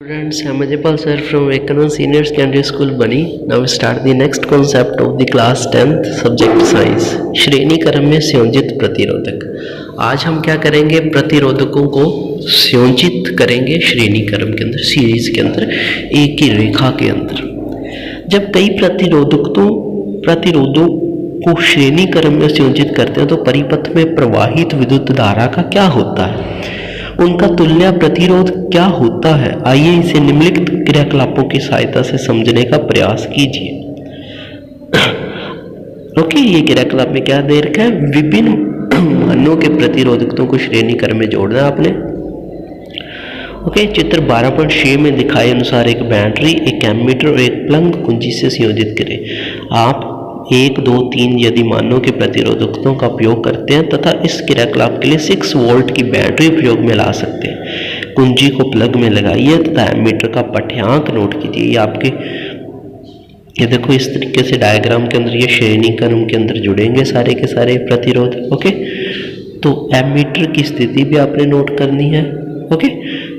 Students, I am Ajaypal sir from Vivekananda Senior Secondary School, Bani. Now we start the next concept of the class 10th subject science. श्रेणी क्रम में संयोजित प्रतिरोधक। आज हम क्या करेंगे, प्रतिरोधकों को संयोजित करेंगे श्रेणी क्रम के अंदर, सीरीज के अंदर, एक ही रेखा के अंदर। जब कई प्रतिरोधों को श्रेणी क्रम में संयोजित करते हैं तो परिपथ में प्रवाहित विद्युत धारा का क्या होता है, उनका तुल्य प्रतिरोध क्या होता है। आइए इसे निम्नलिखित क्रियाकलापों की सहायता से समझने का प्रयास कीजिए। ओके, ये क्रियाकलाप में क्या दे रखा है, विभिन्न मानों के प्रतिरोधकों को श्रेणी क्रम में जोड़ना है आपने। ओके, चित्र 12.6 में दिखाए अनुसार एक बैटरी, एक एमीटर और एक प्लग कुंजी से संयोजित करें। आप 1, 2, 3 यदि मानों के प्रतिरोधकों का उपयोग करते हैं तथा इस क्रियाकलाप के लिए 6 वोल्ट की बैटरी उपयोग में ला सकते हैं। कुंजी को प्लग में लगाइए तथा एमीटर का पाठ्यांक नोट कीजिए। ये आपके, ये देखो इस तरीके से डायग्राम के अंदर ये श्रेणी क्रम के अंदर जुड़ेंगे सारे के सारे प्रतिरोध। ओके, तो एमीटर की स्थिति भी आपने नोट करनी है। ओके,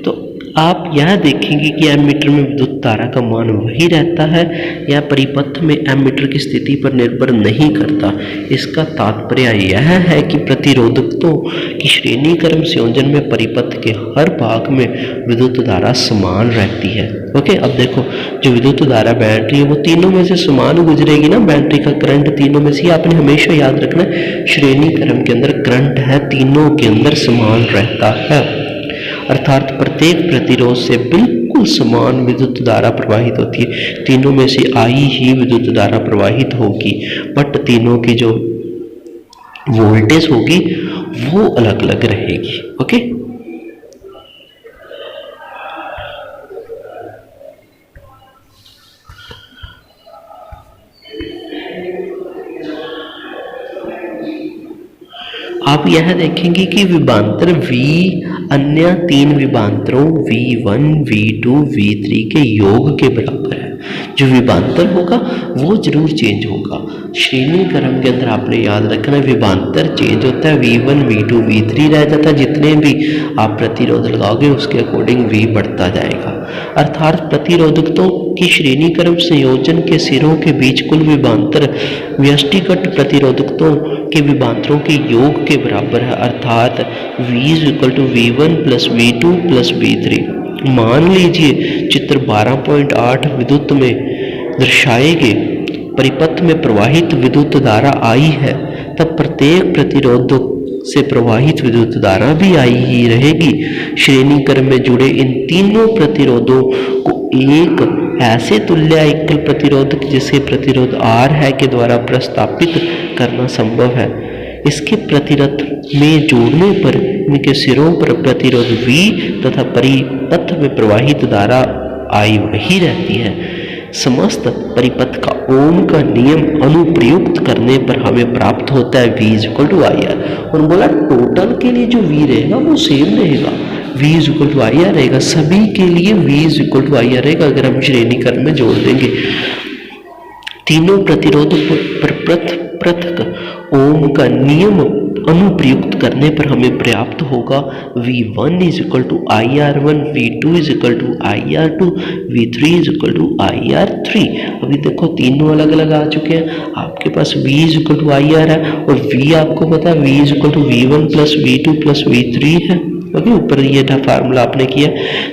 तो आप यह देखेंगे कि एमीटर में विद्युत धारा का मान वही रहता है या परिपथ में एमीटर की स्थिति पर निर्भर नहीं करता। इसका तात्पर्य यह है कि प्रतिरोधकों की श्रेणी क्रम संयोजन में परिपथ के हर भाग में विद्युत धारा समान रहती है। ओके, अब देखो जो विद्युत धारा बैटरी है वो तीनों में से समान गुजरेगी ना, बैटरी का करंट तीनों में से, आपने हमेशा याद रखना है श्रेणी क्रम के अंदर करंट है तीनों के अंदर समान रहता है, अर्थात प्रत्येक प्रतिरोध से बिल्कुल समान विद्युत धारा प्रवाहित होती है। तीनों में से आई ही विद्युत धारा प्रवाहित होगी, बट तीनों की जो वोल्टेज होगी वो अलग अलग रहेगी। ओके, आप यह देखेंगे कि विभवांतर V अन्य 3 विभवांतरों V1, V2, V3 के योग के बराबर है। जो विभवांतर होगा वो जरूर चेंज होगा। श्रेणी क्रम के अंदर आपने याद रखना है विभवांतर चेंज होता है, V1, V2, V3 रह जाता है। जितने भी आप प्रतिरोध लगाओगे उसके अकॉर्डिंग V बढ़ता जाएगा। अर्थात प्रतिरोधकों की श्रेणी क्रम संयोजन के सिरों के बीच कुल विभवांतर व्यष्टिगत प्रतिरोधकों के विभवांतरों के योग के बराबर है, अर्थात V = V1 + V2 + V3। मान लीजिए चित्र 12.8 विद्युत में दर्शाए गए परिपथ में प्रवाहित विद्युत धारा I है, तब प्रत्येक प्रतिरोधक से प्रवाहित विद्युत धारा भी I ही रहेगी। श्रेणी क्रम में जुड़े इन तीनों प्रतिरोधों को एक ऐसे तुल्य एकल प्रतिरोधक जिसे प्रतिरोध R है के द्वारा प्रतिस्थापित करना संभव है। इसके प्रतिरथ में जोड़ने पर इनके सिरों पर प्रतिरोध V तथा परिपथ में प्रवाहित धारा I वही रहती है। समस्त परिपथ का ओम का नियम अनुप्रयुक्त करने पर हमें प्राप्त होता है V = IR। और बोला टोटल के लिए जो V रहेगा वो सेम रहेगा, V = IR रहेगा, सभी के लिए V = IR रहेगा। अगर हम श्रेणी क्रम में जोड़ देंगे तीनों प्रतिरोधों पर पृथक ओम का नियम अनुप्रयुक्त करने पर हमें प्राप्त होगा V1 = IR1, V2 = IR2, V3 = IR3। अभी देखो तीनों अलग अलग आ चुके हैं। आपके पास V = IR है और V आपको पता है V = V1 + V2 + V3 है। ओके, ऊपर ये फार्मूला आपने किया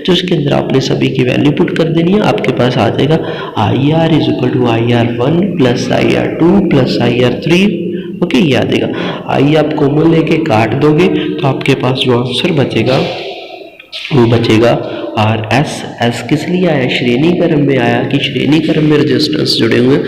तो इसके अंदर आपने सभी की वैल्यू पुट कर देनी है। आपके पास आ जाएगा IR = IR1 + IR2 + IR3। Okay, ये आ जाएगा। आई आप कॉमन लेके काट दोगे तो आपके पास जो आंसर बचेगा वो बचेगा RS। S किस लिए आया, श्रेणी क्रम में आया कि श्रेणी क्रम में रेजिस्टेंस जुड़े हुए,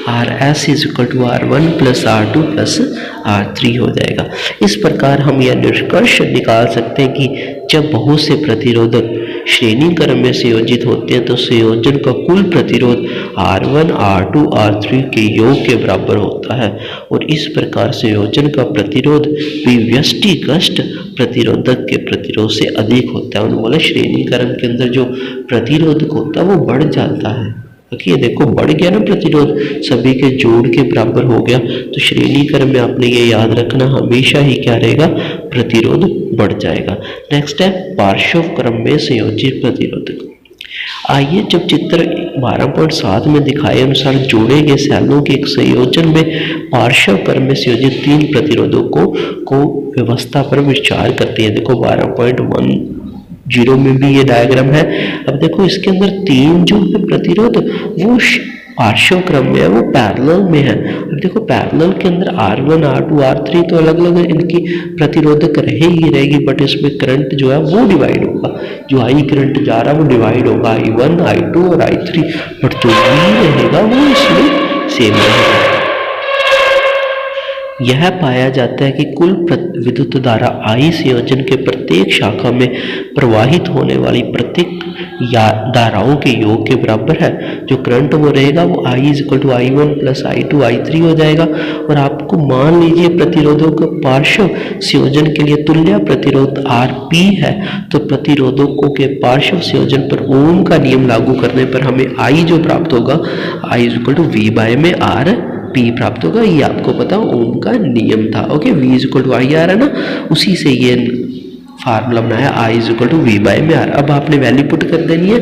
RS = R1 + R2 + R3 हो जाएगा। इस प्रकार हम यह निष्कर्ष निकाल सकते हैं कि जब बहुत से प्रतिरोधक श्रेणी क्रम में संयोजित होते हैं तो संयोजन का कुल प्रतिरोध R1, R2, R3 के योग के बराबर होता है और इस प्रकार संयोजन का प्रतिरोध भी व्यष्टिगत प्रतिरोधक के प्रतिरोध से अधिक होता है। उन्होंने बोला श्रेणी क्रम के अंदर जो प्रतिरोधक होता है वो बढ़ जाता है। ओके, देखो बढ़ गया ना प्रतिरोध, सभी के जोड़ के बराबर हो गया। तो श्रेणी क्रम में आपने ये याद रखना हमेशा ही क्या रहेगा, प्रतिरोध बढ़ जाएगा। नेक्स्ट है पार्श्व क्रम में संयोजित प्रतिरोधक। आइए जब चित्र 12.7 में दिखाए अनुसार जोड़े गए सेलों के एक संयोजन में पार्श्व क्रम में संयोजित 3 प्रतिरोधों को व्यवस्था पर विचार करते हैं। देखो 12.10 में भी ये डायग्राम है। अब देखो इसके अंदर 3 जो है प्रतिरोध वो पार्श्व क्रम में है, वो पैरेलल में है। अब देखो पैरेलल के अंदर R1 R2 R3 तो अलग अलग इनकी प्रतिरोधक रहेगी, बट इसमें करंट जो है वो डिवाइड होगा। जो I करंट जा रहा है वो डिवाइड होगा I1 I2 और I3, बट जो V रहेगा वो इसमें सेम रहेगा। यह पाया जाता है कि कुल विद्युत धारा I संयोजन के प्रत्येक शाखा में प्रवाहित होने वाली प्रत्येक धाराओं के योग के बराबर है। जो करंट वो रहेगा वो I = I1 + I2 I3 हो जाएगा। और आपको मान लीजिए प्रतिरोधों का पार्श्व संयोजन के लिए तुल्य प्रतिरोध Rp है, तो प्रतिरोधकों के पार्श्व संयोजन पर ओम का नियम लागू करने पर हमें I जो प्राप्त होगा I = V/R P प्राप्त होगा। ये आपको पता ओम का नियम था। ओके, V = IR है ना, उसी से ये फार्मूला बनाया I = V/R। अब आपने वैल्यू पुट कर देनी है।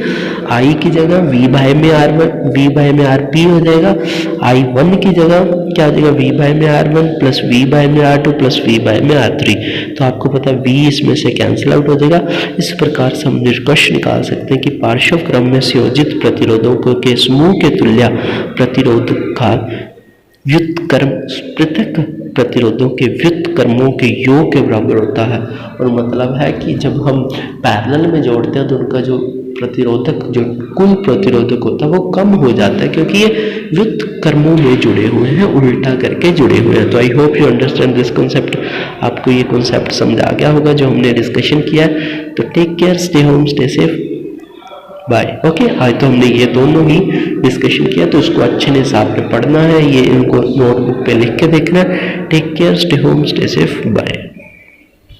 I की जगह V/RP हो जाएगा। I1 की जगह क्या हो जाएगा V/R1 + V/R2 + V/R3। तो आपको पता V इसमें से कैंसिल आउट हो जाएगा। इस प्रकार से हम निष्कर्ष निकाल सकते हैं कि पार्श्व क्रम में संयोजित प्रतिरोधों के समूह के तुल्य प्रतिरोध का व्युत्क्रम पृथक प्रतिरोधों के व्युत्क्रमों के योग के बराबर होता है। और मतलब है कि जब हम पैरेलल में जोड़ते हैं तो उनका जो प्रतिरोधक जो कुल प्रतिरोधक होता है वो कम हो जाता है, क्योंकि ये व्युत्क्रमों में जुड़े हुए हैं, उल्टा करके जुड़े हुए हैं। तो I hope you understand this concept. आपको ये कॉन्सेप्ट समझ आ गया होगा जो हमने डिस्कशन किया है। तो take care, stay home, stay safe, bye. Okay, आज तो हमने ये दोनों ही डिस्कशन किया, तो उसको अच्छे से आपने पढ़ना है, ये इनको नोटबुक पे लिख के देखना है। Take care, stay home, stay safe, bye.